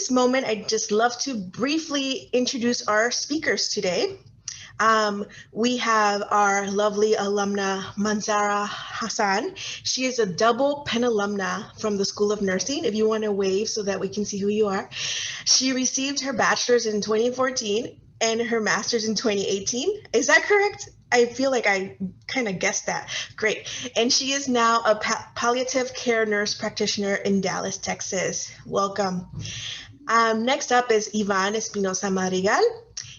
this moment, I'd just love to briefly introduce our speakers today. We have our lovely alumna, Manzara Hassan. She is a double Penn alumna from the School of Nursing. If you want to wave so that we can see who you are. She received her bachelor's in 2014 and her master's in 2018. Is that correct? I feel like I kind of guessed that. Great. And she is now a palliative care nurse practitioner in Dallas, Texas. Welcome. Next up is Ivan Espinosa Madrigal.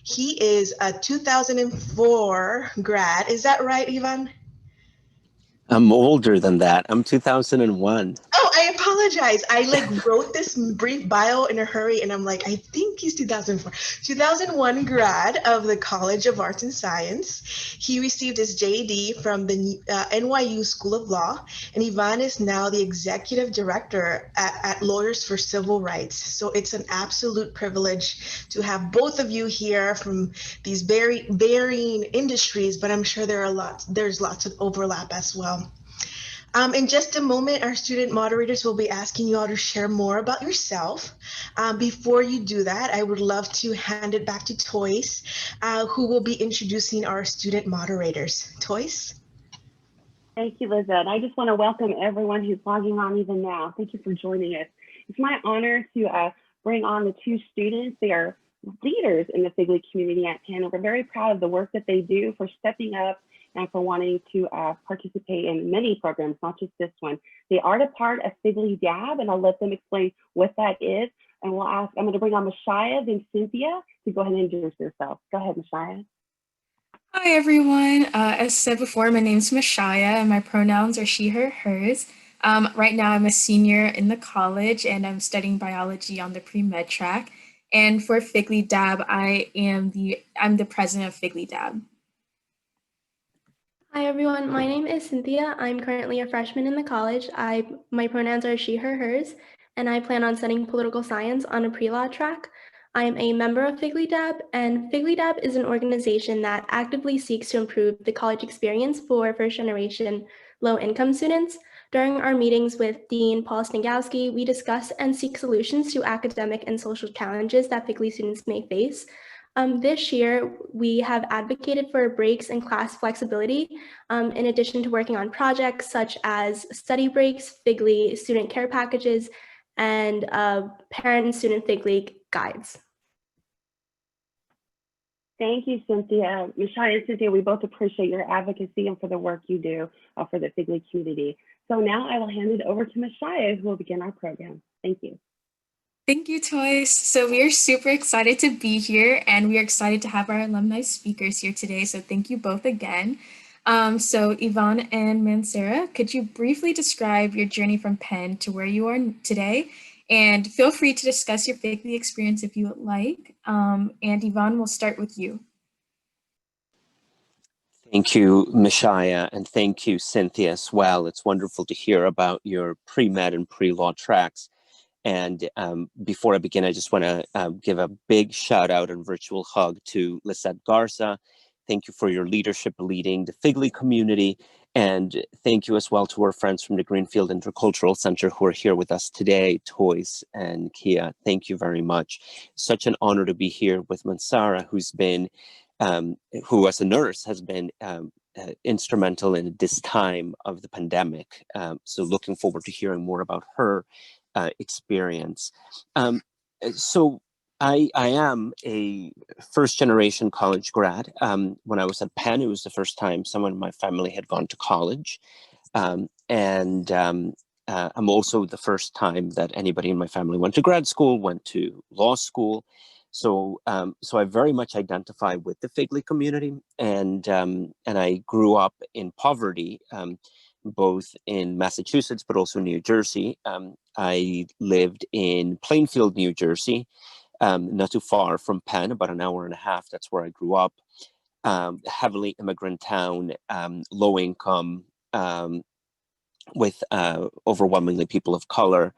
He is a 2004 grad. Is that right, Ivan? I'm older than that. I'm 2001. Oh, I apologize. I wrote this brief bio in a hurry and I'm like, I think he's 2004. 2001 grad of the College of Arts and Science. He received his JD from the NYU School of Law, and Ivan is now the executive director at Lawyers for Civil Rights. So it's an absolute privilege to have both of you here from these very varying industries, but I'm sure there's lots of overlap as well. In just a moment, our student moderators will be asking you all to share more about yourself. Before you do that, I would love to hand it back to Toys, who will be introducing our student moderators. Toys? Thank you, Lizette. I just want to welcome everyone who's logging on even now. Thank you for joining us. It's my honor to bring on the two students. They are leaders in the FGLI community at Penn. We're very proud of the work that they do, for stepping up and for wanting to participate in many programs, not just this one. They are a part of FGLI DAB, and I'll let them explain what that is. And I'm going to bring on Mashaya, then Cynthia, to go ahead and introduce yourself. Go ahead, Mashaya. Hi, everyone. As said before, my name is Mashaya, and my pronouns are she, her, hers. Right now, I'm a senior in the college, and I'm studying biology on the pre-med track. And for FGLI DAB, I'm the president of FGLI DAB. Hi everyone, my name is Cynthia. I'm currently a freshman in the college. My pronouns are she, her, hers, and I plan on studying political science on a pre-law track. I am a member of FGLI DAB, and FGLI DAB is an organization that actively seeks to improve the college experience for first-generation low-income students. During our meetings with Dean Paul Snigowski, we discuss and seek solutions to academic and social challenges that FGLI students may face. This year, we have advocated for breaks and class flexibility, in addition to working on projects such as study breaks, FGLI student care packages, and parent and student FGLI guides. Thank you, Cynthia. Mashaya and Cynthia, we both appreciate your advocacy and for the work you do for the FGLI community. So now I will hand it over to Mashaya, who will begin our program. Thank you. Thank you, Toys. So we are super excited to be here, and we are excited to have our alumni speakers here today. So thank you both again. So Yvonne and Mansara, could you briefly describe your journey from Penn to where you are today? And feel free to discuss your FGLI experience if you would like. And Yvonne, we'll start with you. Thank you, Mashaya, and thank you, Cynthia, as well. It's wonderful to hear about your pre-med and pre-law tracks. And before I begin, I just want to give a big shout out and virtual hug to Lisette Garza. Thank you for your leadership leading the FGLI community. And thank you as well to our friends from the Greenfield Intercultural Center who are here with us today, Toys and Kia. Thank you very much. Such an honor to be here with Mansara, who as a nurse has been instrumental in this time of the pandemic. So looking forward to hearing more about her experience. So I am a first-generation college grad. When I was at Penn, it was the first time someone in my family had gone to college. I'm also the first time that anybody in my family went to grad school, went to law school. So I very much identify with the FGLI community, and I grew up in poverty, both in Massachusetts, but also New Jersey. I lived in Plainfield, New Jersey, not too far from Penn, about an hour and a half. That's where I grew up. Heavily immigrant town, low income, with overwhelmingly people of color,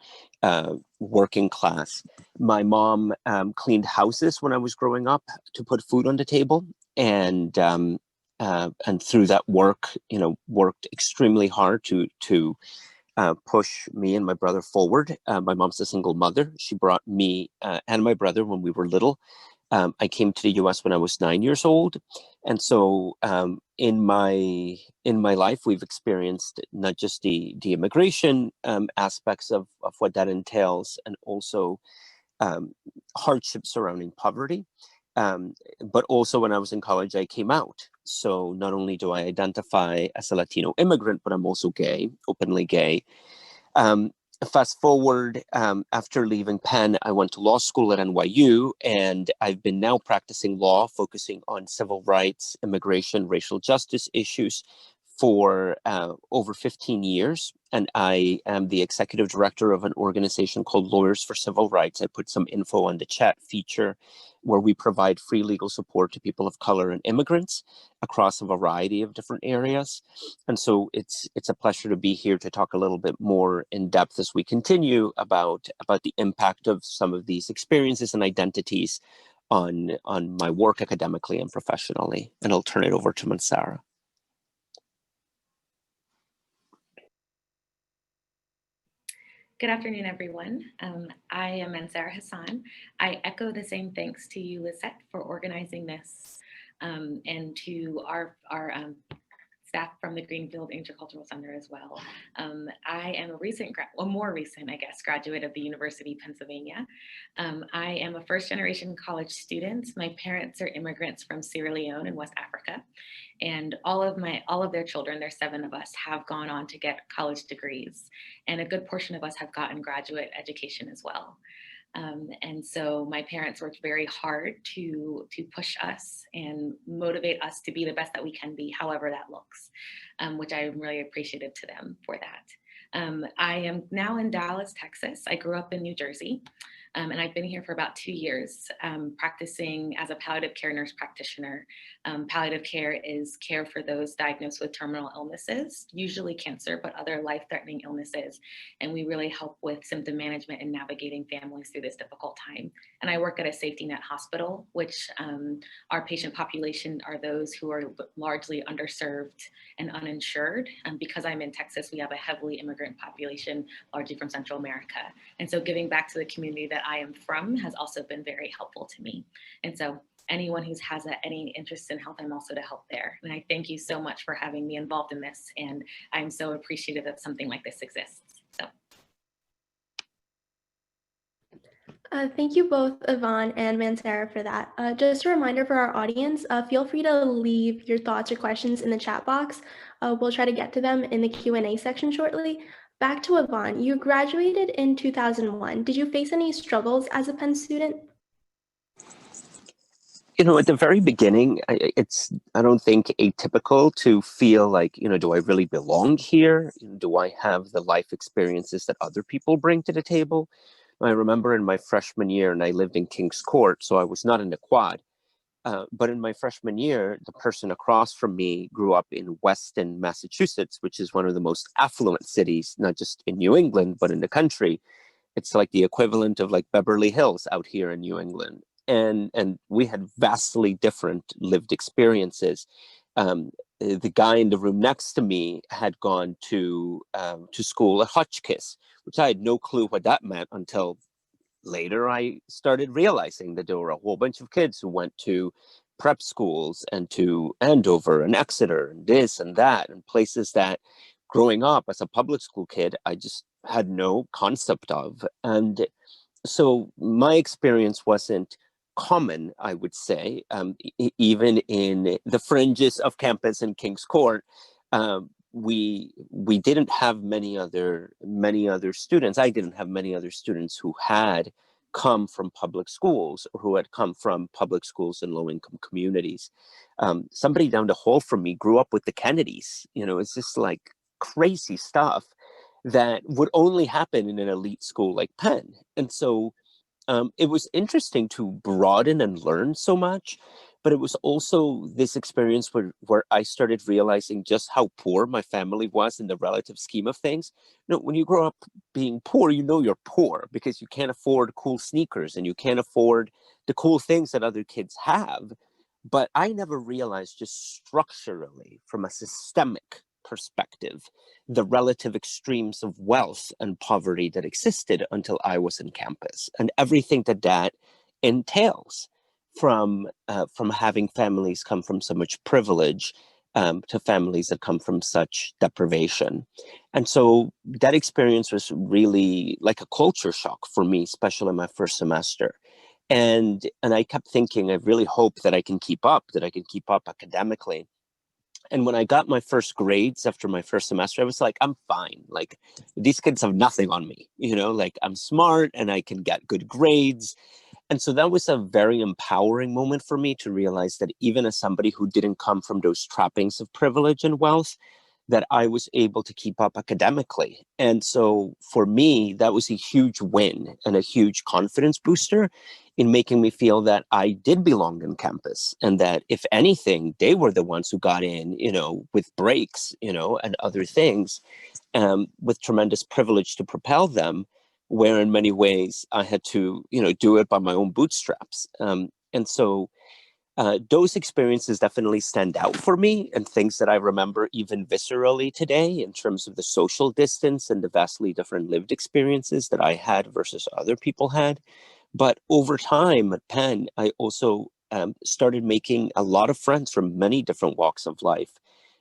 working class. My mom cleaned houses when I was growing up to put food on the table, and through that work, worked extremely hard to push me and my brother forward. My mom's a single mother. She brought me and my brother when we were little. I came to the U.S. when I was 9 years old, and so in my life, we've experienced not just the immigration aspects of what that entails, and also hardships surrounding poverty. But also when I was in college, I came out. So not only do I identify as a Latino immigrant, but I'm also gay, openly gay. Um, Fast forward, after leaving Penn, I went to law school at NYU, and I've been now practicing law, focusing on civil rights, immigration, racial justice issues for over 15 years. And I am the executive director of an organization called Lawyers for Civil Rights. I put some info on the chat feature where we provide free legal support to people of color and immigrants across a variety of different areas. And so it's a pleasure to be here to talk a little bit more in depth as we continue about the impact of some of these experiences and identities on my work academically and professionally. And I'll turn it over to Mansara. Good afternoon, everyone. I am Mansara Hassan. I echo the same thanks to you, Lisette, for organizing this, and to our staff from the Greenfield Intercultural Center as well. I am a more recent, I guess, graduate of the University of Pennsylvania. I am a first-generation college student. My parents are immigrants from Sierra Leone in West Africa. And all of their children, there's 7 of us, have gone on to get college degrees. And a good portion of us have gotten graduate education as well. And so my parents worked very hard to push us and motivate us to be the best that we can be, however that looks, which I'm really appreciative to them for that. I am now in Dallas, Texas. I grew up in New Jersey. And I've been here for about 2 years, practicing as a palliative care nurse practitioner. Palliative care is care for those diagnosed with terminal illnesses, usually cancer, but other life-threatening illnesses. And we really help with symptom management and navigating families through this difficult time. And I work at a safety net hospital, which our patient population are those who are largely underserved and uninsured. Because I'm in Texas, we have a heavily immigrant population, largely from Central America. And so giving back to the community that I am from has also been very helpful to me. And so anyone who has any interest in health, I'm also to help there. And I thank you so much for having me involved in this. And I'm so appreciative that something like this exists. So. Thank you both, Yvonne and Mansara, for that. Just a reminder for our audience, feel free to leave your thoughts or questions in the chat box. We'll try to get to them in the Q&A section shortly. Back to Yvonne, you graduated in 2001. Did you face any struggles as a Penn student? You know, at the very beginning, I don't think atypical to feel like, do I really belong here? Do I have the life experiences that other people bring to the table? I remember in my freshman year, and I lived in Kings Court, so I was not in the quad. But in my freshman year, the person across from me grew up in Weston, Massachusetts, which is one of the most affluent cities, not just in New England, but in the country. It's like the equivalent of like Beverly Hills out here in New England. And we had vastly different lived experiences. The guy in the room next to me had gone to school at Hotchkiss, which I had no clue what that meant until later I started realizing that there were a whole bunch of kids who went to prep schools and to Andover and Exeter and this and that, and places that growing up as a public school kid, I just had no concept of. And so my experience wasn't common, I would say, even in the fringes of campus in Kings Court. We didn't have many other students. I didn't have many other students who had come from public schools or who had come from public schools in low-income communities. Somebody down the hall from me grew up with the Kennedys. It's just like crazy stuff that would only happen in an elite school like Penn. And so it was interesting to broaden and learn so much, but it was also this experience where I started realizing just how poor my family was in the relative scheme of things. When you grow up being poor, you're poor because you can't afford cool sneakers and you can't afford the cool things that other kids have. But I never realized just structurally from a systemic perspective, the relative extremes of wealth and poverty that existed until I was in campus, and everything that that entails, from having families come from so much privilege to families that come from such deprivation. And so that experience was really like a culture shock for me, especially in my first semester. And I kept thinking, I really hope that I can keep up, academically. And when I got my first grades after my first semester, I was like, I'm fine. Like, these kids have nothing on me, like, I'm smart and I can get good grades. And so that was a very empowering moment for me to realize that even as somebody who didn't come from those trappings of privilege and wealth, that I was able to keep up academically. And so for me, that was a huge win and a huge confidence booster in making me feel that I did belong on campus, and that if anything, they were the ones who got in, with breaks, and other things, with tremendous privilege to propel them, where in many ways I had to, do it by my own bootstraps. And so those experiences definitely stand out for me, and things that I remember even viscerally today in terms of the social distance and the vastly different lived experiences that I had versus other people had. But over time at Penn, I also started making a lot of friends from many different walks of life,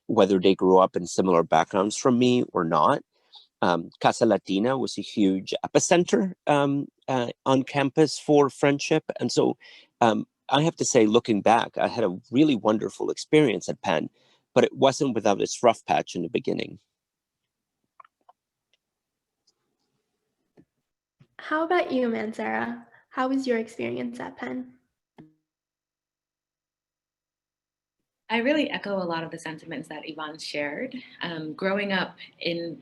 whether they grew up in similar backgrounds from me or not. Casa Latina was a huge epicenter on campus for friendship. And so I have to say, looking back, I had a really wonderful experience at Penn, but it wasn't without its rough patch in the beginning. How about you, Mansara? How was your experience at Penn? I really echo a lot of the sentiments that Yvonne shared. Growing up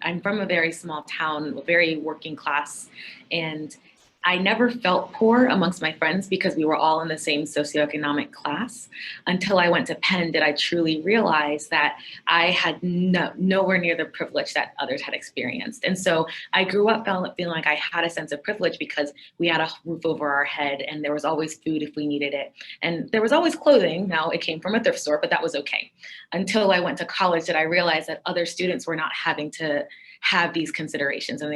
I'm from a very small town, very working class, and I never felt poor amongst my friends because we were all in the same socioeconomic class. Until I went to Penn did I truly realize that I had nowhere near the privilege that others had experienced. And so I grew up feeling like I had a sense of privilege because we had a roof over our head and there was always food if we needed it. And there was always clothing. Now, it came from a thrift store, but that was okay. Until I went to college did I realize that other students were not having to have these considerations, and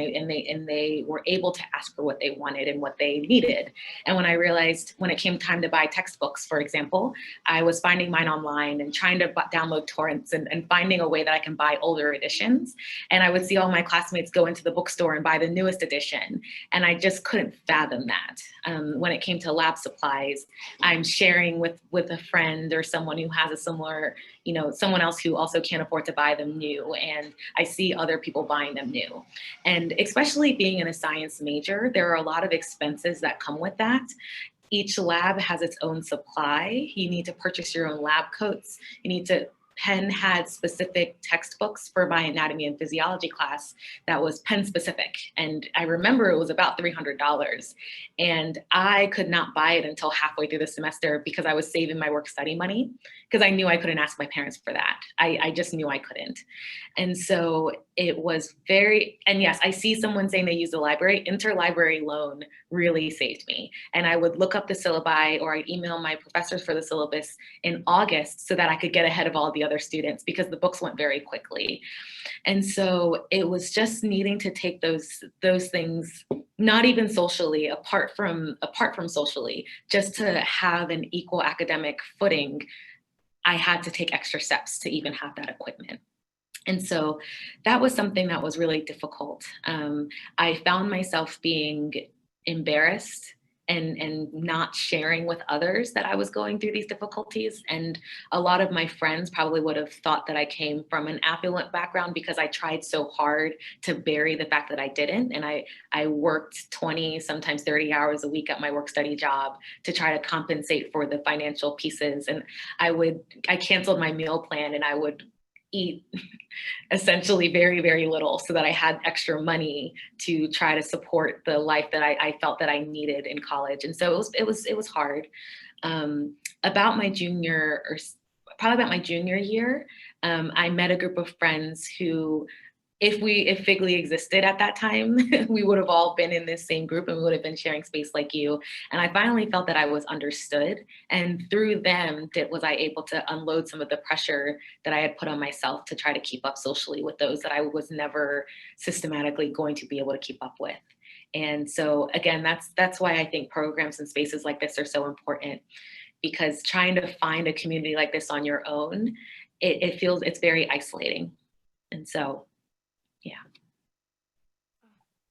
they were able to ask for what they wanted and what they needed. And when I realized, when it came time to buy textbooks, for example, I was finding mine online and trying to download torrents and finding a way that I can buy older editions. And I would see all my classmates go into the bookstore and buy the newest edition. And I just couldn't fathom that. When it came to lab supplies, I'm sharing with a friend or someone who has a similar, someone else who also can't afford to buy them new. And I see other people buying them new. And especially being in a science major, there are a lot of expenses that come with that. Each lab has its own supply. You need to purchase your own lab coats. Penn had specific textbooks for my anatomy and physiology class that was Penn specific. And I remember it was about $300. And I could not buy it until halfway through the semester because I was saving my work study money, because I knew I couldn't ask my parents for that. I just knew I couldn't. And so it was and yes, I see someone saying they use the library. Interlibrary loan really saved me. And I would look up the syllabi, or I'd email my professors for the syllabus in August so that I could get ahead of all the other students, because the books went very quickly. And so it was just needing to take those things, not even socially, apart from socially, just to have an equal academic footing. I had to take extra steps to even have that equipment. And so that was something that was really difficult. I found myself being embarrassed and not sharing with others that I was going through these difficulties. And a lot of my friends probably would have thought that I came from an affluent background because I tried so hard to bury the fact that I didn't. And I worked 20, sometimes 30 hours a week at my work study job to try to compensate for the financial pieces. And I canceled my meal plan, and I would eat essentially very, very little so that I had extra money to try to support the life that I felt that I needed in college. And so it was hard. About my junior year, I met a group of friends who if FGLI existed at that time, we would have all been in this same group and we would have been sharing space like you. And I finally felt that I was understood. And through them, was I able to unload some of the pressure that I had put on myself to try to keep up socially with those that I was never systematically going to be able to keep up with. And so again, that's why I think programs and spaces like this are so important, because trying to find a community like this on your own, it's very isolating. And so, yeah.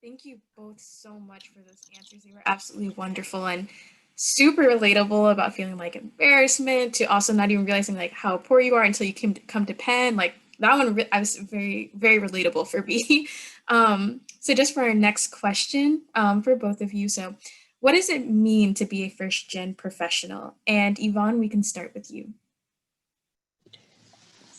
Thank you both so much for those answers. They were absolutely wonderful and super relatable about feeling like embarrassment to also not even realizing like how poor you are until you come to Penn. Like that one, I was very, very relatable for me. So just for our next question for both of you. So what does it mean to be a first gen professional? And Yvonne, we can start with you.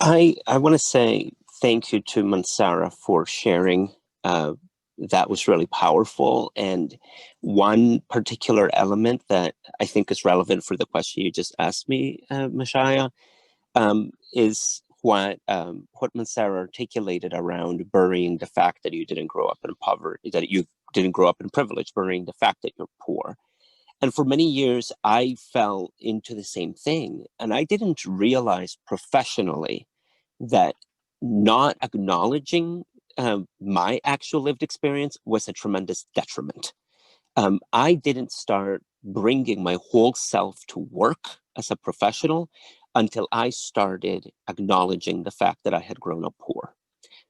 I want to say thank you to Mansara for sharing. That was really powerful. And one particular element that I think is relevant for the question you just asked me, Mashaya, is what Mansara articulated around burying the fact that you didn't grow up in poverty, that you didn't grow up in privilege, burying the fact that you're poor. And for many years, I fell into the same thing. And I didn't realize professionally that not acknowledging my actual lived experience was a tremendous detriment. I didn't start bringing my whole self to work as a professional until I started acknowledging the fact that I had grown up poor,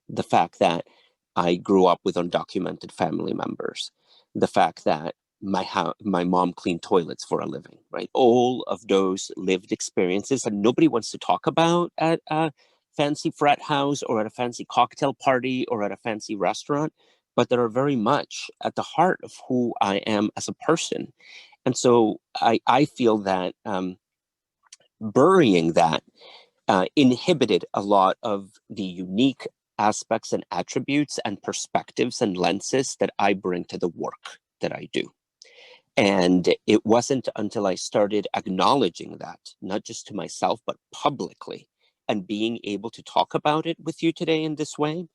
the fact that I grew up with undocumented family members, the fact that my mom cleaned toilets for a living, right? All of those lived experiences that nobody wants to talk about at a fancy frat house or at a fancy cocktail party or at a fancy restaurant, but that are very much at the heart of who I am as a person. And so I feel that burying that inhibited a lot of the unique aspects and attributes and perspectives and lenses that I bring to the work that I do. And it wasn't until I started acknowledging that, not just to myself, but publicly, and being able to talk about it with you today in this way,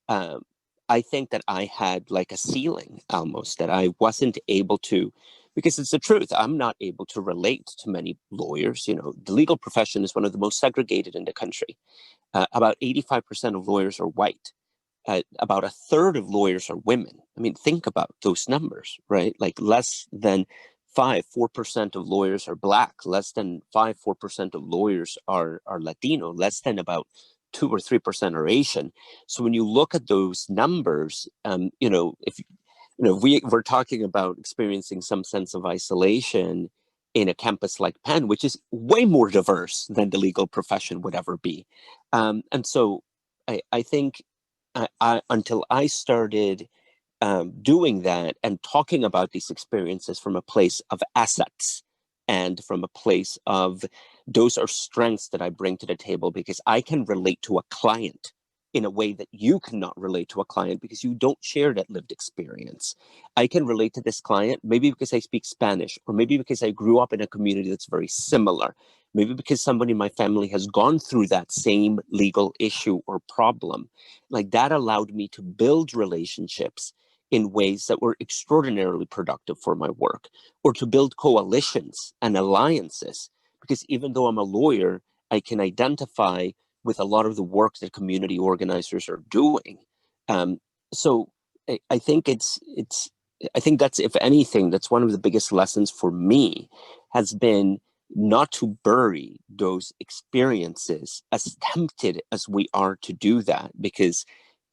I think that I had like a ceiling almost, that I wasn't able to, because it's the truth, I'm not able to relate to many lawyers. You know, the legal profession is one of the most segregated in the country. About 85% of lawyers are white. About a third of lawyers are women. I mean, think about those numbers, right? Like less than 4% of lawyers are Black, less than 4% of lawyers are Latino, less than about 2 or 3% are Asian. So when you look at those numbers, you know, if we're talking about experiencing some sense of isolation in a campus like Penn, which is way more diverse than the legal profession would ever be. And so I think until I started doing that and talking about these experiences from a place of assets and from a place of those are strengths that I bring to the table, because I can relate to a client in a way that you cannot relate to a client because you don't share that lived experience. I can relate to this client maybe because I speak Spanish, or maybe because I grew up in a community that's very similar, maybe because somebody in my family has gone through that same legal issue or problem. Like that allowed me to build relationships in ways that were extraordinarily productive for my work, or to build coalitions and alliances. Because even though I'm a lawyer, I can identify with a lot of the work that community organizers are doing. So I think I think that's, if anything, that's one of the biggest lessons for me, has been not to bury those experiences, as tempted as we are to do that, because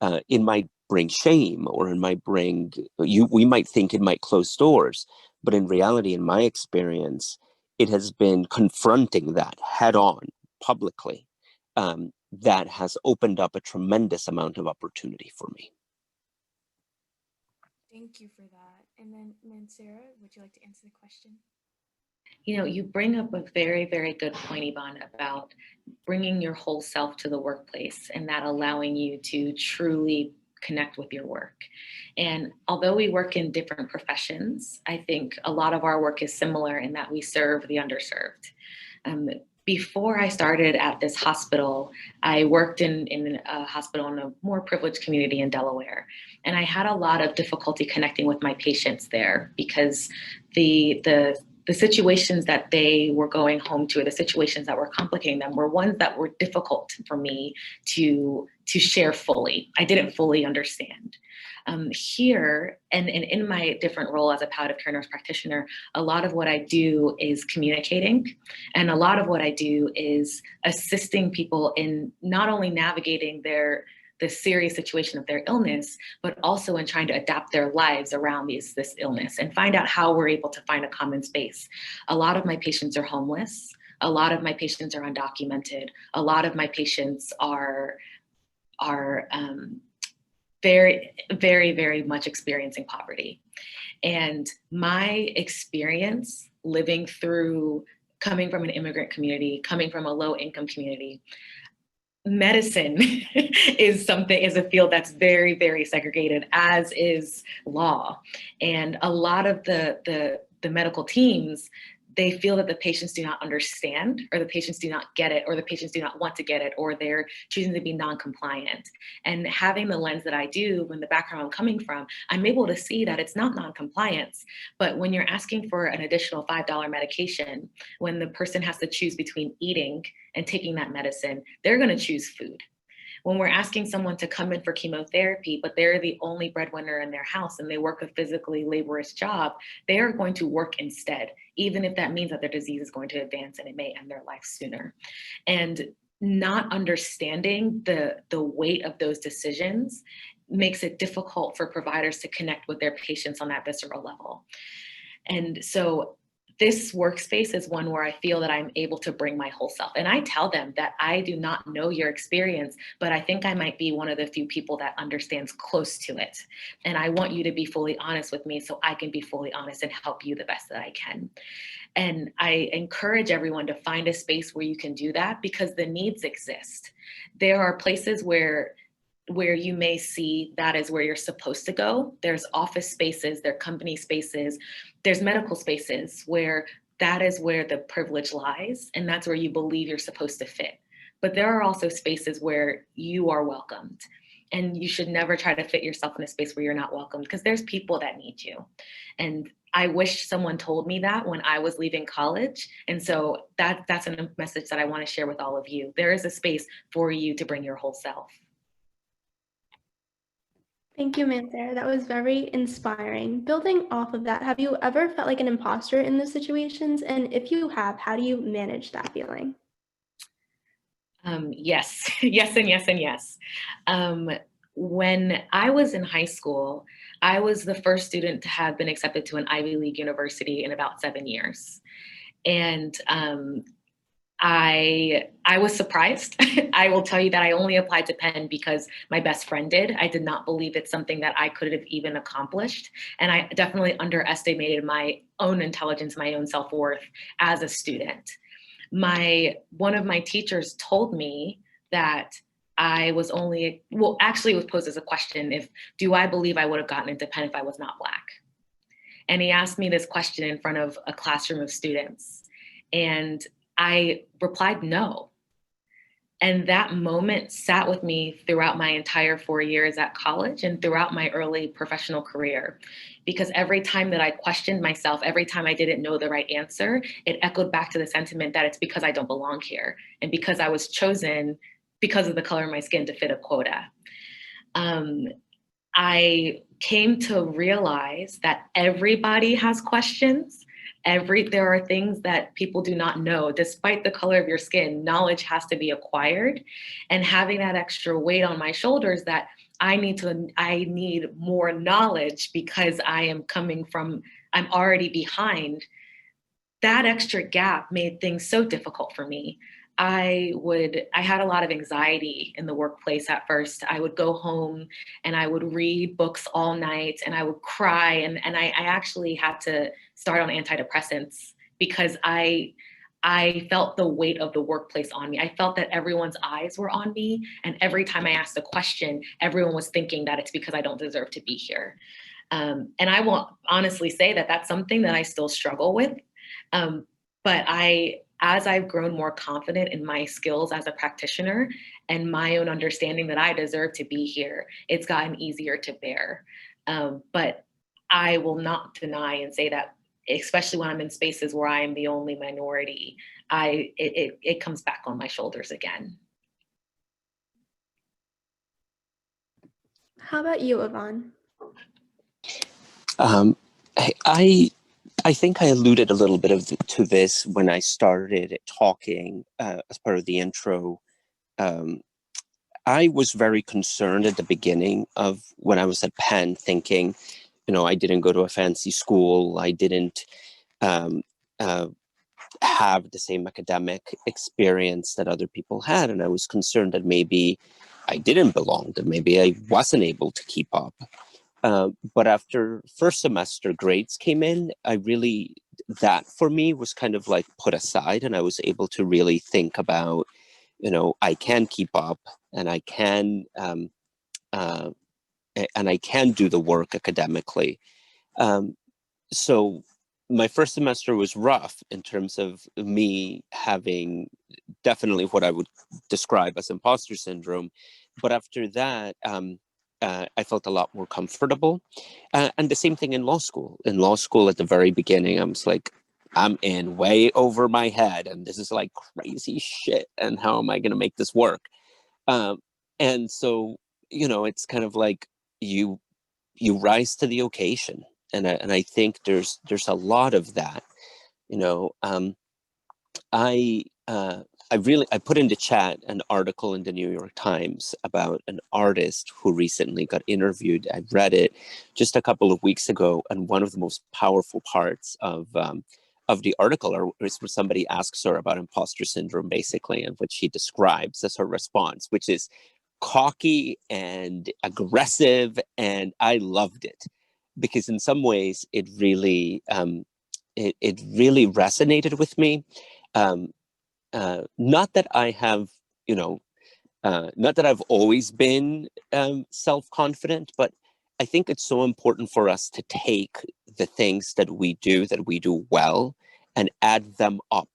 it might bring shame, or it might bring we might think it might close doors, but in reality, in my experience, it has been confronting that head on publicly that has opened up a tremendous amount of opportunity for me. Thank you for that. And then Mansara, would you like to answer the question? You know, you bring up a very, very good point, Yvonne, about bringing your whole self to the workplace and that allowing you to truly connect with your work. And although we work in different professions, I think a lot of our work is similar in that we serve the underserved. before I started at this hospital, I worked in a hospital in a more privileged community in Delaware. And I had a lot of difficulty connecting with my patients there because the situations that they were going home to, or the situations that were complicating them, were ones that were difficult for me to share fully. I didn't fully understand. Here, and in my different role as a palliative care nurse practitioner, a lot of what I do is communicating. And a lot of what I do is assisting people in not only navigating the serious situation of their illness, but also in trying to adapt their lives around this illness and find out how we're able to find a common space. A lot of my patients are homeless. A lot of my patients are undocumented. A lot of my patients are very, very, very much experiencing poverty. And my experience coming from an immigrant community, coming from a low income community, medicine is a field that's very, very segregated, as is law. And a lot of the medical teams, they feel that the patients do not understand, or the patients do not get it, or the patients do not want to get it, or they're choosing to be non-compliant. And having the lens that I do, when the background I'm coming from, I'm able to see that it's not non-compliance. But when you're asking for an additional $5 medication, when the person has to choose between eating and taking that medicine, they're going to choose food. When we're asking someone to come in for chemotherapy, but they're the only breadwinner in their house and they work a physically laborious job, they are going to work instead, even if that means that their disease is going to advance and it may end their life sooner. And not understanding the weight of those decisions makes it difficult for providers to connect with their patients on that visceral level. And so this workspace is one where I feel that I'm able to bring my whole self. And I tell them that I do not know your experience, but I think I might be one of the few people that understands close to it. And I want you to be fully honest with me so I can be fully honest and help you the best that I can. And I encourage everyone to find a space where you can do that, because the needs exist. There are places where you may see that is where you're supposed to go. There's office spaces, there are company spaces, there's medical spaces where that is where the privilege lies, and that's where you believe you're supposed to fit. But there are also spaces where you are welcomed, and you should never try to fit yourself in a space where you're not welcomed, because there's people that need you. And I wish someone told me that when I was leaving college. And so that's a message that I want to share with all of you. There is a space for you to bring your whole self. Thank you, Mansara. That was very inspiring. Building off of that, have you ever felt like an imposter in those situations? And if you have, how do you manage that feeling? Yes, yes, and yes, and yes. When I was in high school, I was the first student to have been accepted to an Ivy League university in about 7 years. And I was surprised. I will tell you that I only applied to Penn because my best friend did. I did not believe it's something that I could have even accomplished. And I definitely underestimated my own intelligence, my own self-worth as a student. One of my teachers told me that I was actually it was posed as a question, do I believe I would have gotten into Penn if I was not Black? And he asked me this question in front of a classroom of students. And I replied no. And that moment sat with me throughout my entire 4 years at college and throughout my early professional career. Because every time that I questioned myself, every time I didn't know the right answer, it echoed back to the sentiment that it's because I don't belong here, and because I was chosen because of the color of my skin to fit a quota. I came to realize that everybody has questions. There are things that people do not know. Despite the color of your skin, knowledge has to be acquired. And having that extra weight on my shoulders that I need more knowledge because I'm already behind, that extra gap made things so difficult for me. I had a lot of anxiety in the workplace at first. I would go home and I would read books all night and I would cry. And I actually had to start on antidepressants because I felt the weight of the workplace on me. I felt that everyone's eyes were on me. And every time I asked a question, everyone was thinking that it's because I don't deserve to be here. And I will honestly say that that's something that I still struggle with. But as I've grown more confident in my skills as a practitioner and my own understanding that I deserve to be here, it's gotten easier to bear. But I will not deny and say that, especially when I'm in spaces where I am the only minority, it comes back on my shoulders again. How about you, Yvonne? I think I alluded a little bit to this when I started talking as part of the intro. I was very concerned at the beginning of when I was at Penn, thinking, I didn't go to a fancy school. I didn't have the same academic experience that other people had. And I was concerned that maybe I didn't belong, that maybe I wasn't able to keep up. But after first semester grades came in, that for me was kind of like put aside, and I was able to really think about, I can keep up, and I can do the work academically. So my first semester was rough in terms of me having definitely what I would describe as imposter syndrome. But after that, I felt a lot more comfortable. And the same thing in law school. In law school, at the very beginning, I was like, I'm in way over my head, and this is like crazy shit. And how am I going to make this work? And so, it's kind of like you rise to the occasion. And I think there's a lot of that. I put into chat an article in the New York Times about an artist who recently got interviewed. I read it just a couple of weeks ago, and one of the most powerful parts of the article is where somebody asks her about imposter syndrome, basically, and what she describes as her response, which is cocky and aggressive, and I loved it because in some ways it really resonated with me. Not that I have, not that I've always been self-confident, but I think it's so important for us to take the things that we do well and add them up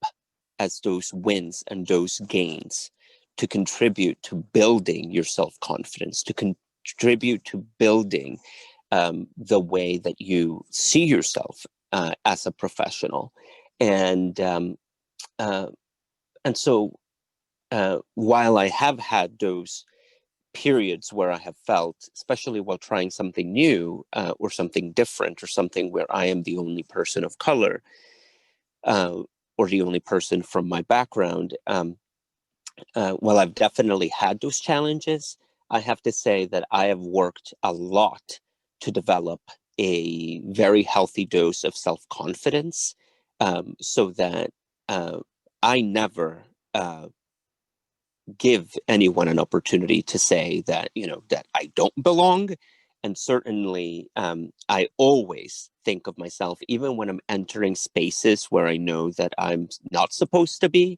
as those wins and those gains to contribute to building your self-confidence, to contribute to building the way that you see yourself as a professional. And so while I have had those periods where I have felt, especially while trying something new or something different or something where I am the only person of color or the only person from my background, while I've definitely had those challenges, I have to say that I have worked a lot to develop a very healthy dose of self-confidence so that I never give anyone an opportunity to say that, that I don't belong. And certainly, I always think of myself, even when I'm entering spaces where I know that I'm not supposed to be,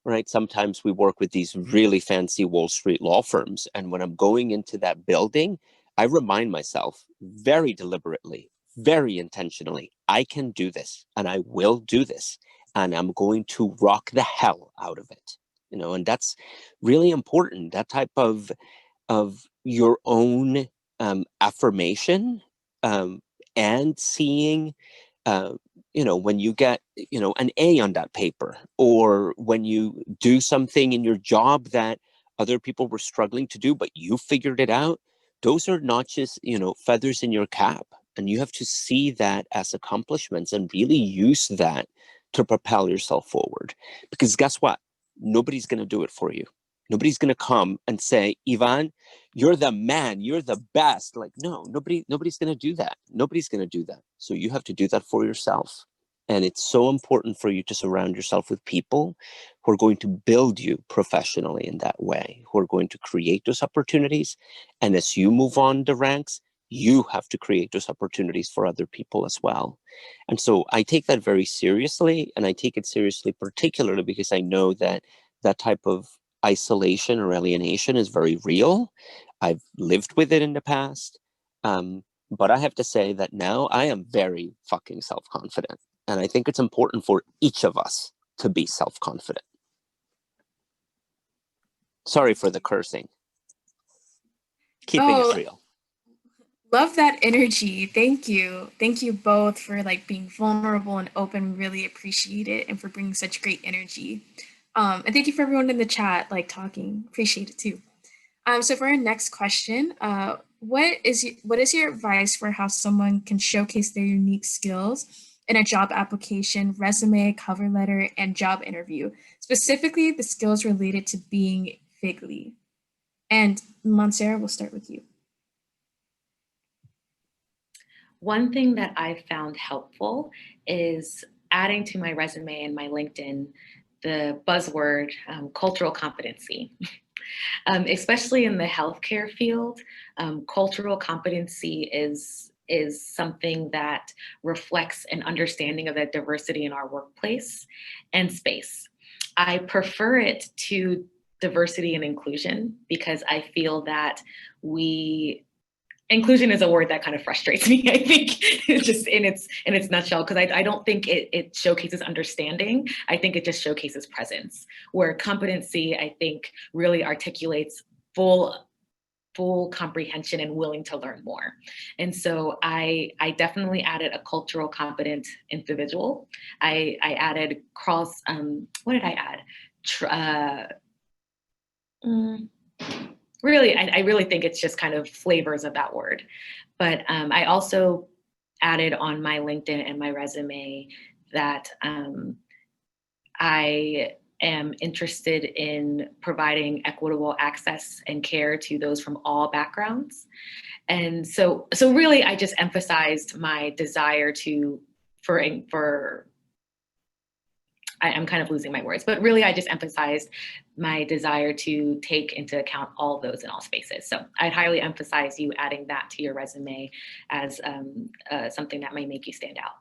right? Sometimes we work with these really fancy Wall Street law firms. And when I'm going into that building, I remind myself very deliberately, very intentionally, I can do this and I will do this. And I'm going to rock the hell out of it. And that's really important. That type of your own affirmation and seeing, when you get, an A on that paper, or when you do something in your job that other people were struggling to do, but you figured it out. Those are not just, feathers in your cap. And you have to see that as accomplishments and really use that to propel yourself forward. Because guess what? Nobody's going to do it for you. Nobody's going to come and say, Ivan, you're the man, you're the best. Like, no, nobody's going to do that. Nobody's going to do that. So you have to do that for yourself. And it's so important for you to surround yourself with people who are going to build you professionally in that way, who are going to create those opportunities. And as you move on the ranks, you have to create those opportunities for other people as well. And so I take that very seriously, and I take it seriously particularly because I know that that type of isolation or alienation is very real. I've lived with it in the past. But I have to say that now I am very fucking self-confident. And I think it's important for each of us to be self-confident. Sorry for the cursing. Keeping it real. Love that energy. Thank you. Thank you both for like being vulnerable and open. Really appreciate it, and for bringing such great energy. And thank you for everyone in the chat, like talking. Appreciate it too. So for our next question, what is your advice for how someone can showcase their unique skills in a job application, resume, cover letter, and job interview, specifically the skills related to being FGLI? And Montserrat, we'll start with you. One thing that I found helpful is adding to my resume and my LinkedIn the buzzword cultural competency. Especially in the healthcare field, cultural competency is something that reflects an understanding of that diversity in our workplace and space. I prefer it to diversity and inclusion because I feel that inclusion is a word that kind of frustrates me, I think, just in its nutshell, because I don't think it showcases understanding. I think it just showcases presence, where competency, I think, really articulates full comprehension and willing to learn more. And so I definitely added a cultural competent individual. I added cross, what did I add? Really, I really think it's just kind of flavors of that word. But I also added on my LinkedIn and my resume that I am interested in providing equitable access and care to those from all backgrounds. And so really, I just emphasized my desire I'm kind of losing my words, but really I just emphasized my desire to take into account all of those in all spaces. So I'd highly emphasize you adding that to your resume as something that might make you stand out.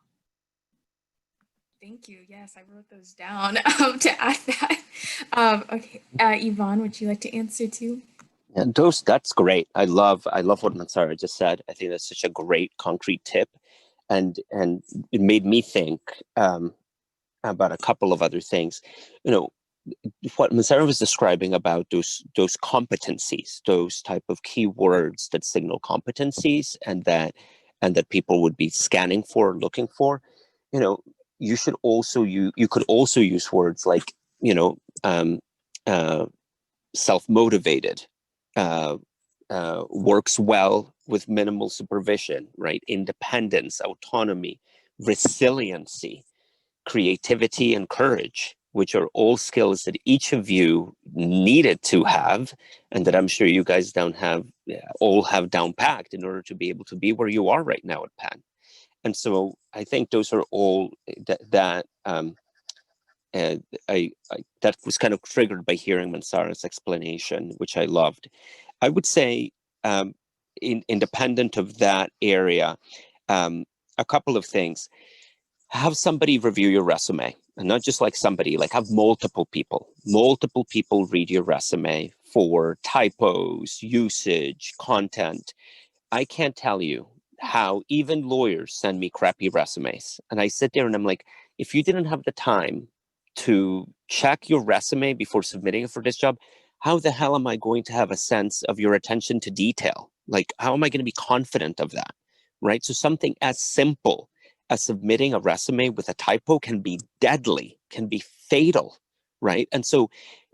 Thank you. Yes, I wrote those down to add that. Okay, Yvonne, would you like to answer too? Yeah, that's great. I love what Montserrat just said. I think that's such a great concrete tip, and it made me think about a couple of other things. You know, what Montserrat was describing about those competencies, those type of keywords that signal competencies, and that people would be scanning for, looking for. You know, you could also use words like, you know, self-motivated, works well with minimal supervision, right? Independence, autonomy, resiliency, creativity, and courage, which are all skills that each of you needed to have, and that I'm sure you guys all have down packed in order to be able to be where you are right now at Penn. And so I think those are all that was kind of triggered by hearing Montserrat's explanation, which I loved. I would say, independent of that area, a couple of things. Have somebody review your resume, and not just like somebody, like have multiple people read your resume for typos, usage, content. I can't tell you how even lawyers send me crappy resumes. And I sit there and I'm like, if you didn't have the time to check your resume before submitting it for this job, how the hell am I going to have a sense of your attention to detail? Like, how am I going to be confident of that? Right? So something as simple as submitting a resume with a typo can be deadly, can be fatal, right? And so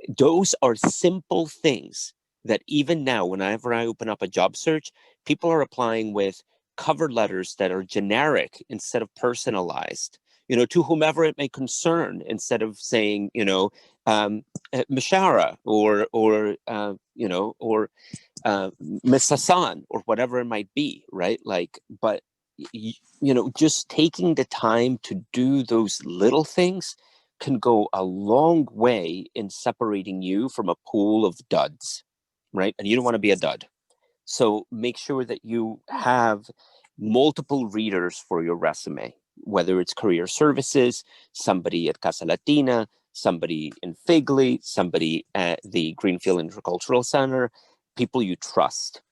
those are simple things that even now, whenever I open up a job search, people are applying with cover letters that are generic instead of personalized, you know, to whomever it may concern, instead of saying, you know, Mishara or you know, or Miss Hassan or whatever it might be, right? Like, but you know, just taking the time to do those little things can go a long way in separating you from a pool of duds, right? And you don't want to be a dud. So make sure that you have multiple readers for your resume, whether it's career services, somebody at Casa Latina, somebody in FGLI, somebody at the Greenfield Intercultural Center, people you trust.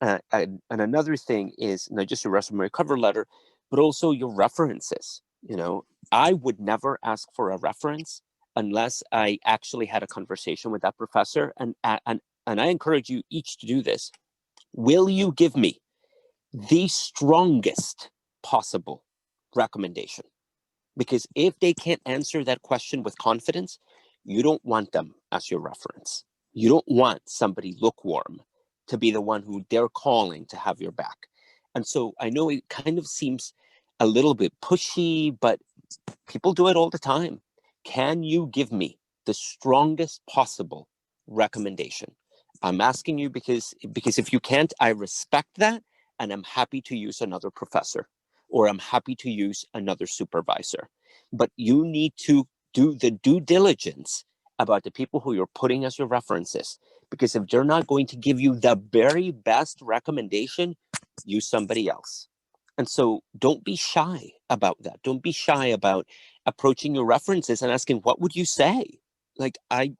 And another thing is not just your resume cover letter, but also your references. You know, I would never ask for a reference unless I actually had a conversation with that professor. And I encourage you each to do this. Will you give me the strongest possible recommendation? Because if they can't answer that question with confidence, you don't want them as your reference. You don't want somebody lukewarm to be the one who they're calling to have your back. And so I know it kind of seems a little bit pushy, but people do it all the time. Can you give me the strongest possible recommendation? I'm asking you because if you can't, I respect that, and I'm happy to use another professor, or I'm happy to use another supervisor. But you need to do the due diligence about the people who you're putting as your references, because if they're not going to give you the very best recommendation, use somebody else. And so don't be shy about that. Don't be shy about approaching your references and asking, what would you say? Like, I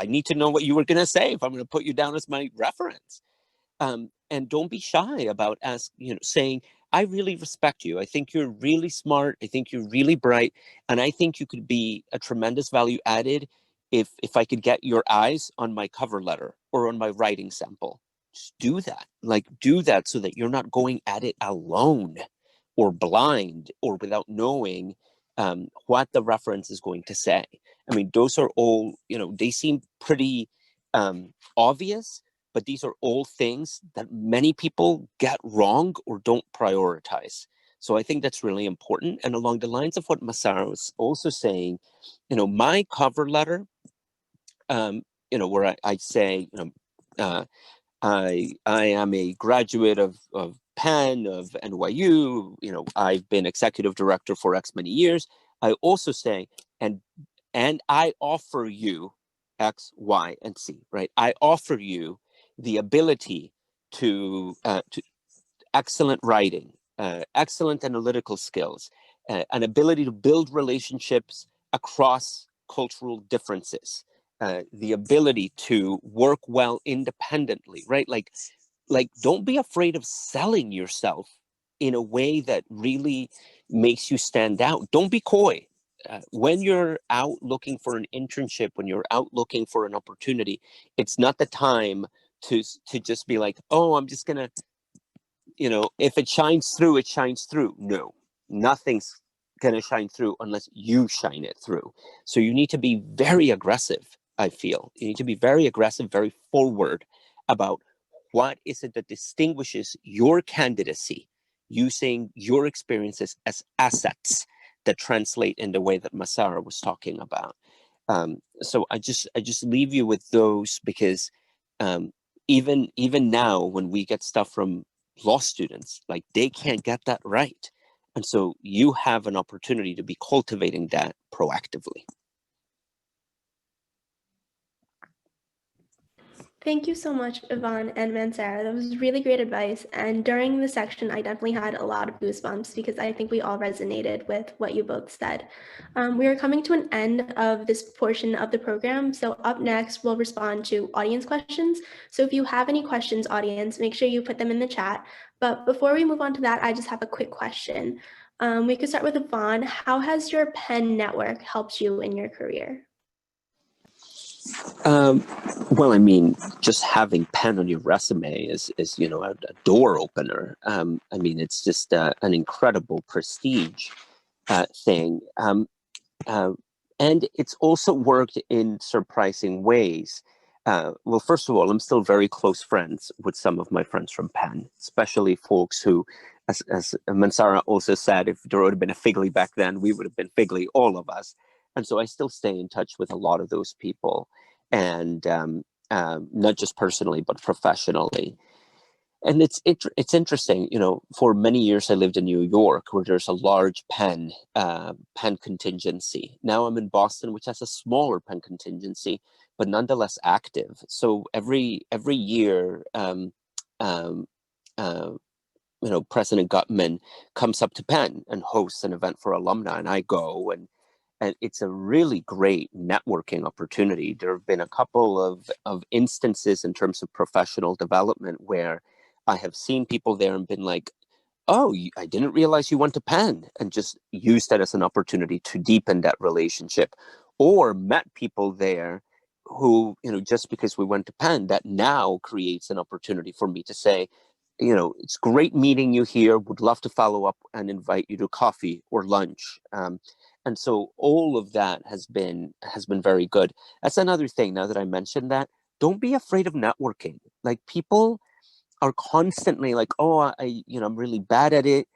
need to know what you were going to say if I'm going to put you down as my reference. And don't be shy about saying, I really respect you. I think you're really smart. I think you're really bright. And I think you could be a tremendous value added if I could get your eyes on my cover letter or on my writing sample. Just do that. Like, do that so that you're not going at it alone or blind or without knowing what the reference is going to say. I mean, those are all, they seem pretty obvious, but these are all things that many people get wrong or don't prioritize. So I think that's really important. And along the lines of what Masara was also saying, my cover letter, where I say, I am a graduate of Penn, of NYU, I've been executive director for X many years. I also say, and I offer you X, Y, and Z, right? I offer you the ability to excellent writing, excellent analytical skills, an ability to build relationships across cultural differences, the ability to work well independently, right? Like don't be afraid of selling yourself in a way that really makes you stand out. Don't be coy. When you're out looking for an internship, when you're out looking for an opportunity, it's not the time to just be like, oh, I'm just gonna, if it shines through, it shines through. No, nothing's gonna shine through unless you shine it through. So you need to be very aggressive. I feel you need to be very aggressive, very forward about what is it that distinguishes your candidacy, using your experiences as assets that translate in the way that Masara was talking about. So I just leave you with those, because even now when we get stuff from law students, like, they can't get that right. And so you have an opportunity to be cultivating that proactively. Thank you so much, Yvonne and Mansara. That was really great advice. And during the section, I definitely had a lot of goosebumps because I think we all resonated with what you both said. We are coming to an end of this portion of the program. So up next, we'll respond to audience questions. So if you have any questions, audience, make sure you put them in the chat. But before we move on to that, I just have a quick question. We could start with Yvonne. How has your Penn network helped you in your career? Well, I mean, just having Penn on your resume is a door opener. I mean, it's just an incredible prestige thing. And it's also worked in surprising ways. Well, first of all, I'm still very close friends with some of my friends from Penn, especially folks who, as Mansara also said, if there would have been a FGLI back then, we would have been FGLI, all of us. And so I still stay in touch with a lot of those people, and not just personally, but professionally. And it's interesting, for many years I lived in New York, where there's a large Penn contingency. Now I'm in Boston, which has a smaller Penn contingency, but nonetheless active. So every year, President Gutman comes up to Penn and hosts an event for alumni, and I go, and it's a really great networking opportunity. There have been a couple of instances in terms of professional development where I have seen people there and been like, oh, I didn't realize you went to Penn, and just used that as an opportunity to deepen that relationship. or met people there who, just because we went to Penn, that now creates an opportunity for me to say, it's great meeting you here. Would love to follow up and invite you to coffee or lunch. And so all of that has been very good. That's another thing. Now that I mentioned that, don't be afraid of networking. Like, people are constantly like, oh, I'm really bad at it.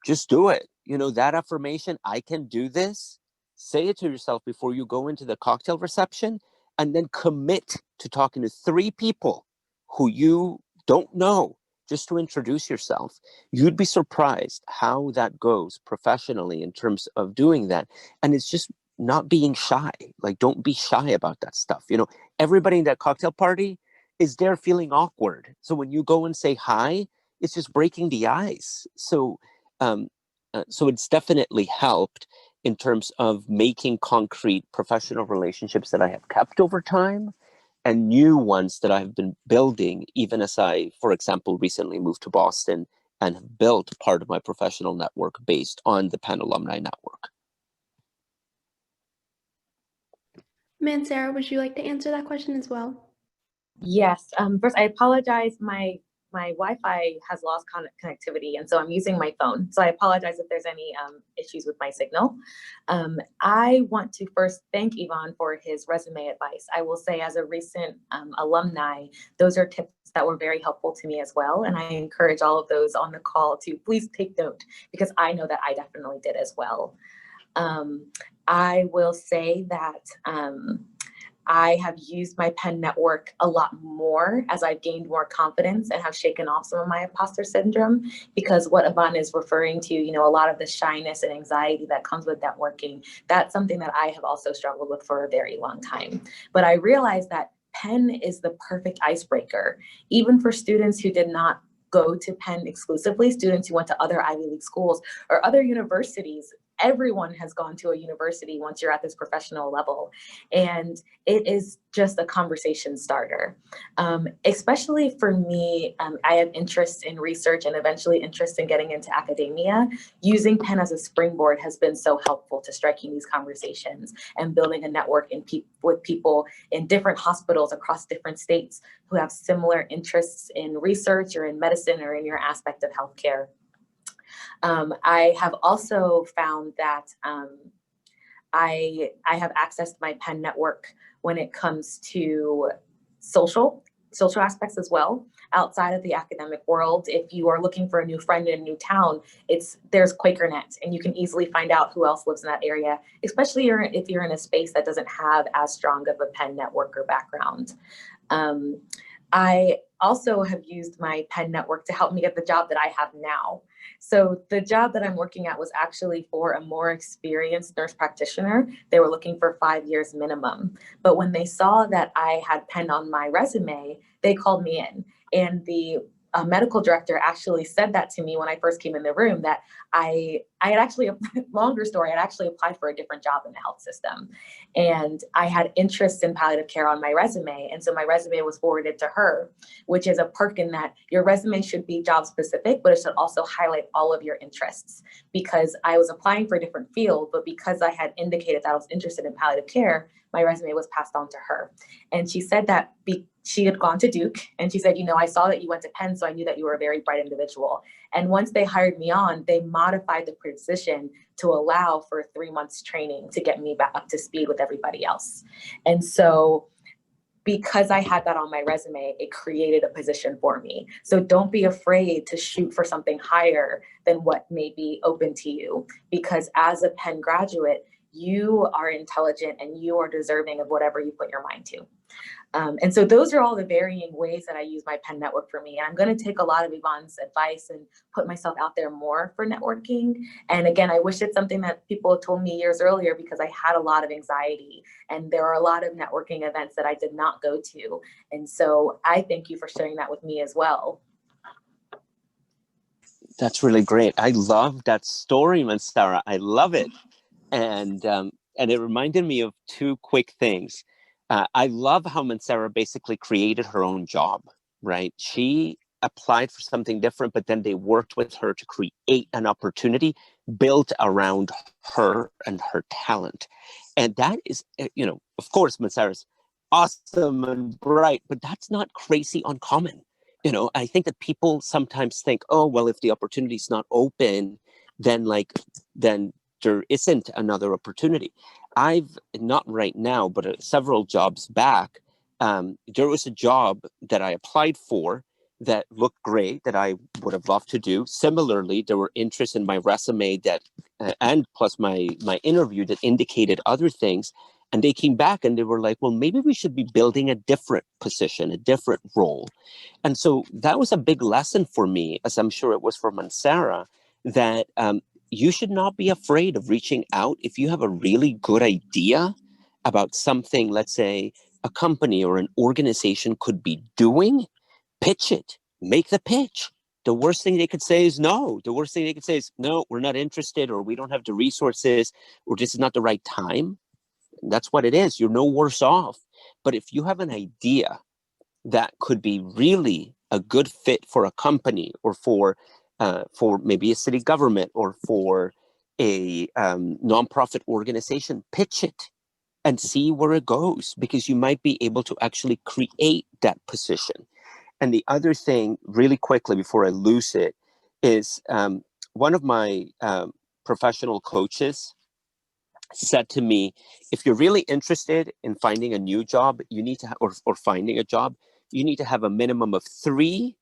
Just do it. That affirmation, I can do this. Say it to yourself before you go into the cocktail reception, and then commit to talking to 3 people who you don't know, just to introduce yourself. You'd be surprised how that goes professionally in terms of doing that. And it's just not being shy. Like, don't be shy about that stuff. Everybody in that cocktail party is there feeling awkward. So when you go and say hi, it's just breaking the ice. So it's definitely helped in terms of making concrete professional relationships that I have kept over time, and new ones that I've been building, even as I, for example, recently moved to Boston and have built part of my professional network based on the Penn Alumni Network. Mancera, would you like to answer that question as well? Yes. First, I apologize. My Wi-Fi has lost connectivity, and so I'm using my phone. So I apologize if there's any issues with my signal. I want to first thank Yvonne for his resume advice. I will say, as a recent alumni, those are tips that were very helpful to me as well. And I encourage all of those on the call to please take note, because I know that I definitely did as well. I will say that I have used my Penn network a lot more as I've gained more confidence and have shaken off some of my imposter syndrome, because what Yvonne is referring to, a lot of the shyness and anxiety that comes with networking, that's something that I have also struggled with for a very long time. But I realized that Penn is the perfect icebreaker, even for students who did not go to Penn exclusively, students who went to other Ivy League schools or other universities. Everyone has gone to a university once you're at this professional level. And it is just a conversation starter. Especially for me, I have interests in research and eventually interest in getting into academia. Using Penn as a springboard has been so helpful to striking these conversations and building a network with people in different hospitals across different states who have similar interests in research or in medicine or in your aspect of healthcare. I have also found that I have accessed my Penn network when it comes to social aspects as well. Outside of the academic world, if you are looking for a new friend in a new town, there's QuakerNet, and you can easily find out who else lives in that area, especially if you're in a space that doesn't have as strong of a Penn network or background. I also have used my Penn network to help me get the job that I have now. So the job that I'm working at was actually for a more experienced nurse practitioner. They were looking for 5 years minimum. But when they saw that I had Penn on my resume, they called me in. And the medical director actually said that to me when I first came in the room, that I had actually, longer story, I had actually applied for a different job in the health system. And I had interest in palliative care on my resume. And so my resume was forwarded to her, which is a perk in that your resume should be job specific, but it should also highlight all of your interests. Because I was applying for a different field, but because I had indicated that I was interested in palliative care, my resume was passed on to her. And she said that she had gone to Duke, and she said, I saw that you went to Penn, so I knew that you were a very bright individual. And once they hired me on, they modified the position to allow for 3 months training to get me back up to speed with everybody else. And so because I had that on my resume, it created a position for me. So don't be afraid to shoot for something higher than what may be open to you, because as a Penn graduate, you are intelligent and you are deserving of whatever you put your mind to. And so those are all the varying ways that I use my Penn network for me. And I'm going to take a lot of Yvonne's advice and put myself out there more for networking. And again, I wish it's something that people told me years earlier, because I had a lot of anxiety and there are a lot of networking events that I did not go to. And so I thank you for sharing that with me as well. That's really great. I love that story, Mansara. I love it. And it reminded me of 2 quick things. I love how Mansara basically created her own job, right? She applied for something different, but then they worked with her to create an opportunity built around her and her talent. And that is, of course, Mansara's awesome and bright, but that's not crazy uncommon. I think that people sometimes think, oh, well, if the opportunity is not open, then there isn't another opportunity. I've, not right now, but several jobs back, there was a job that I applied for that looked great, that I would have loved to do. Similarly, there were interests in my resume that, and plus my interview that indicated other things. And they came back and they were like, well, maybe we should be building a different position, a different role. And so that was a big lesson for me, as I'm sure it was for Mansara, that you should not be afraid of reaching out if you have a really good idea about something, let's say a company or an organization could be doing. Pitch it, make the pitch. The worst thing they could say is no. The worst thing they could say is, no, we're not interested, or we don't have the resources, or this is not the right time. And that's what it is. You're no worse off. But if you have an idea that could be really a good fit for a company, or for maybe a city government, or for a nonprofit organization, pitch it and see where it goes, because you might be able to actually create that position. And the other thing, really quickly before I lose it, is one of my professional coaches said to me, if you're really interested in finding a new job, you need to, or finding a job, you need to have a minimum of three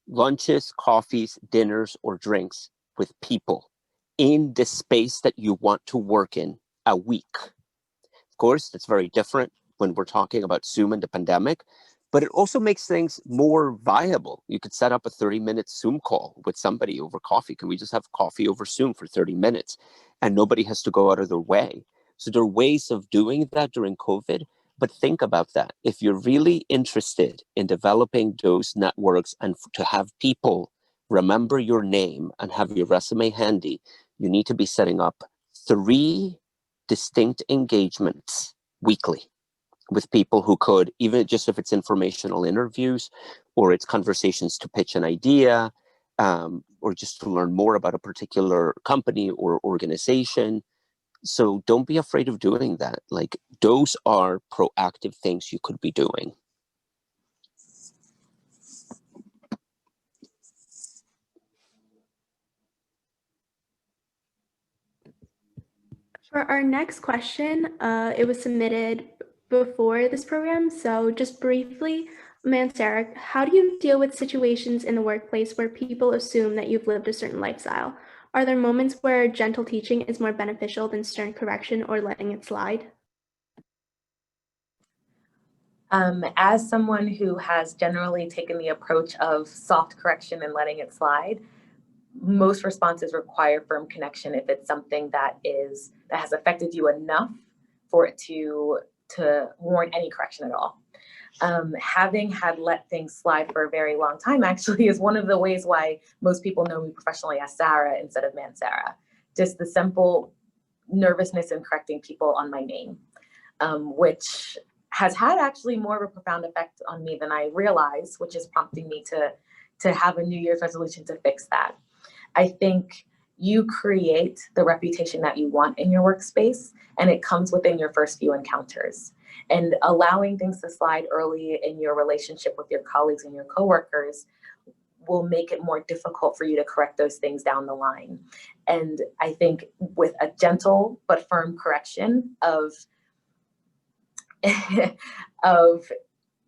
lunches, coffees, dinners, or drinks with people in the space that you want to work in a week. Of course, that's very different when we're talking about Zoom and the pandemic, but it also makes things more viable. You could set up a 30-minute Zoom call with somebody over coffee. Can we just have coffee over Zoom for 30 minutes? And nobody has to go out of their way. So there are ways of doing that during COVID, but think about that. If you're really interested in developing those networks and to have people remember your name and have your resume handy, you need to be setting up 3 distinct engagements weekly with people who could, even just if it's informational interviews or it's conversations to pitch an idea, or just to learn more about a particular company or organization. So don't be afraid of doing that. Like, those are proactive things you could be doing. For our next question, it was submitted before this program. So just briefly, Mansara, how do you deal with situations in the workplace where people assume that you've lived a certain lifestyle? Are there moments where gentle teaching is more beneficial than stern correction or letting it slide? As someone who has generally taken the approach of soft correction and letting it slide, most responses require firm connection if it's something that has affected you enough for it to warrant any correction at all. Having had let things slide for a very long time actually is one of the ways why most people know me professionally as Sarah instead of Mansara. Just the simple nervousness in correcting people on my name, which has had actually more of a profound effect on me than I realized, which is prompting me to have a New Year's resolution to fix that. I think you create the reputation that you want in your workspace, and it comes within your first few encounters. And allowing things to slide early in your relationship with your colleagues and your coworkers will make it more difficult for you to correct those things down the line. And I think with a gentle but firm correction of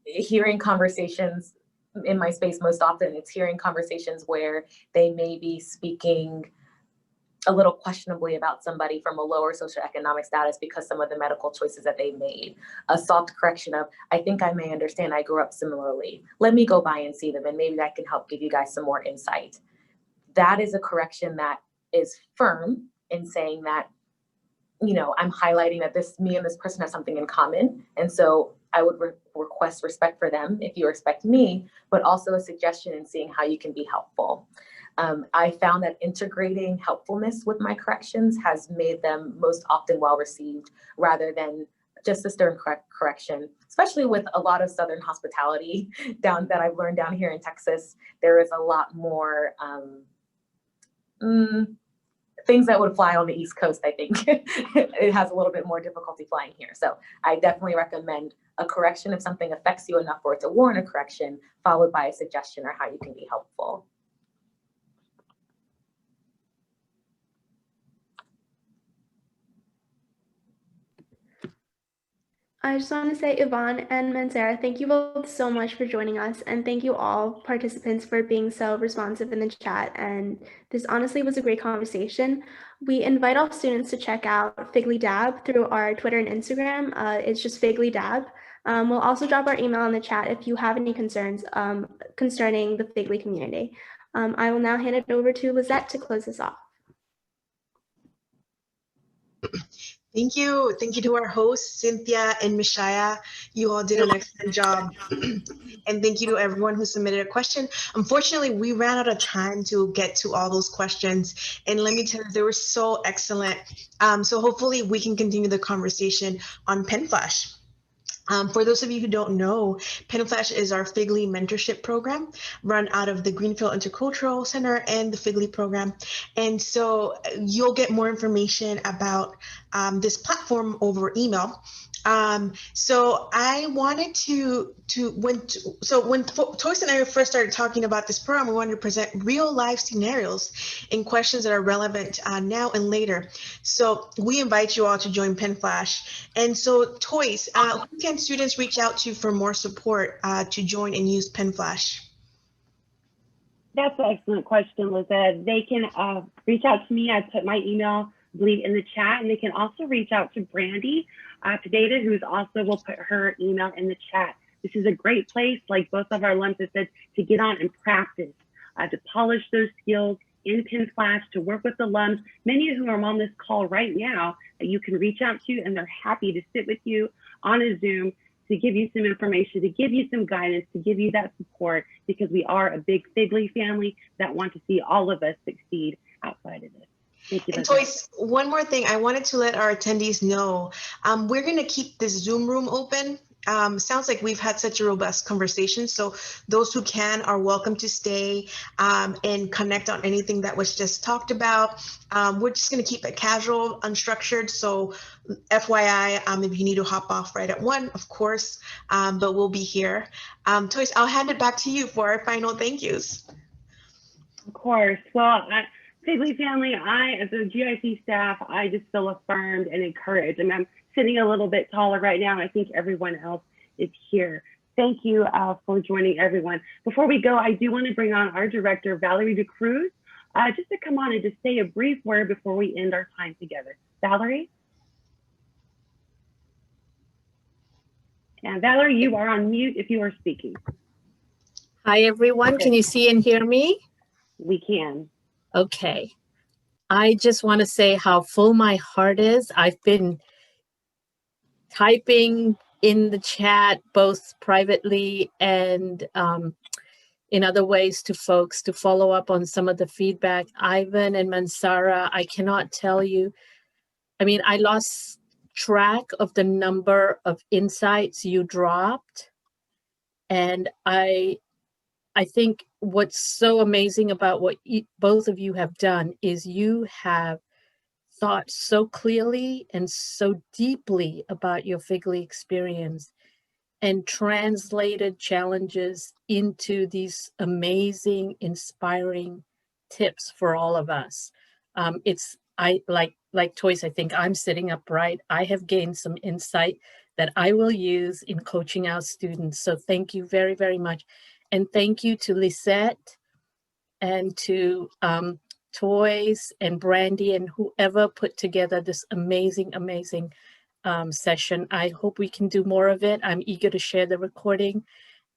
hearing conversations in my space, most often it's hearing conversations where they may be speaking a little questionably about somebody from a lower socioeconomic status because some of the medical choices that they made. A soft correction of, I think I may understand, I grew up similarly. Let me go by and see them and maybe that can help give you guys some more insight. That is a correction that is firm in saying that, I'm highlighting that me and this person have something in common. And so I would request respect for them if you respect me, but also a suggestion in seeing how you can be helpful. I found that integrating helpfulness with my corrections has made them most often well received rather than just a stern correction, especially with a lot of Southern hospitality that I've learned down here in Texas. There is a lot more things that would fly on the East Coast, I think it has a little bit more difficulty flying here. So I definitely recommend a correction if something affects you enough for it to warrant a correction, followed by a suggestion or how you can be helpful. I just want to say, Yvonne and Mansara, thank you both so much for joining us, and thank you all participants for being so responsive in the chat. And this honestly was a great conversation. We invite all students to check out Figly Dab through our Twitter and Instagram. It's just Figly Dab. We'll also drop our email in the chat if you have any concerns concerning the Figly community. I will now hand it over to Lizette to close this off. Thank you. Thank you to our hosts, Cynthia and Mishaya. You all did an excellent job. And thank you to everyone who submitted a question. Unfortunately, we ran out of time to get to all those questions. And let me tell you, they were so excellent. So hopefully we can continue the conversation on Penn Flash. For those of you who don't know, Penn Flash is our Figly mentorship program run out of the Greenfield Intercultural Center and the Figly program. And so you'll get more information about this platform over email. So I wanted when Toys and I first started talking about this program, we wanted to present real life scenarios and questions that are relevant now and later. So we invite you all to join Penn Flash. And so Toys, who can students reach out to for more support to join and use Penn Flash? That's an excellent question, Lizette. They can reach out to me. I put my email, I believe, in the chat, and they can also reach out to Brandy Data, who's also will put her email in the chat. This is a great place, like both of our alums have said, to get on and practice, to polish those skills in Penn Flash, to work with alums, many of whom are on this call right now that you can reach out to, and they're happy to sit with you on a Zoom to give you some information, to give you some guidance, to give you that support, because we are a big Figly family that want to see all of us succeed outside of this. Thank you. And Toys, one more thing, I wanted to let our attendees know, we're going to keep this Zoom room open. Sounds like we've had such a robust conversation. So those who can are welcome to stay and connect on anything that was just talked about. We're just going to keep it casual, unstructured. So FYI, if you need to hop off right at 1, of course, but we'll be here. Toys, I'll hand it back to you for our final thank yous. Of course. Well, Figly family, as a GIC staff, I just feel affirmed and encouraged. And I'm sitting a little bit taller right now. I think everyone else is here. Thank you for joining, everyone. Before we go, I do want to bring on our director, Valerie DeCruz, just to come on and just say a brief word before we end our time together. Valerie? And Valerie, you are on mute if you are speaking. Hi, everyone. Can you see and hear me? We can. Okay. I just want to say how full my heart is. I've been typing in the chat, both privately and in other ways, to folks to follow up on some of the feedback. Ivan and Mansara, I cannot tell you. I mean, I lost track of the number of insights you dropped. And I think what's so amazing about what both of you have done is you have thought so clearly and so deeply about your Figly experience and translated challenges into these amazing, inspiring tips for all of us. Like Toys, I think I'm sitting upright. I have gained some insight that I will use in coaching our students. So thank you very, very much. And thank you to Lisette and to Toys and Brandy and whoever put together this amazing, amazing session. I hope we can do more of it. I'm eager to share the recording.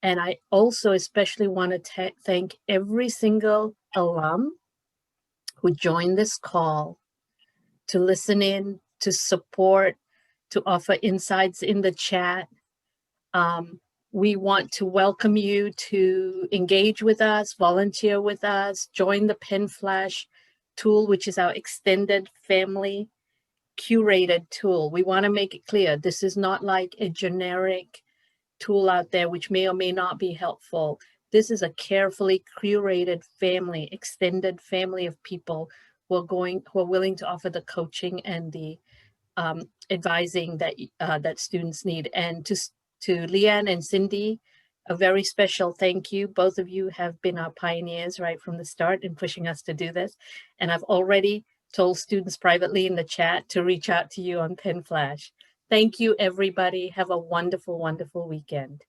And I also especially want to thank every single alum who joined this call to listen in, to support, to offer insights in the chat. We want to welcome you to engage with us, volunteer with us, join the Penn Flash tool, which is our extended family curated tool. We want to make it clear, this is not like a generic tool out there which may or may not be helpful. This is a carefully curated family, extended family of people who are willing to offer the coaching and the advising that that students need. And to Leanne and Cindy, a very special thank you. Both of you have been our pioneers right from the start in pushing us to do this. And I've already told students privately in the chat to reach out to you on Penn Flash. Thank you, everybody. Have a wonderful, wonderful weekend.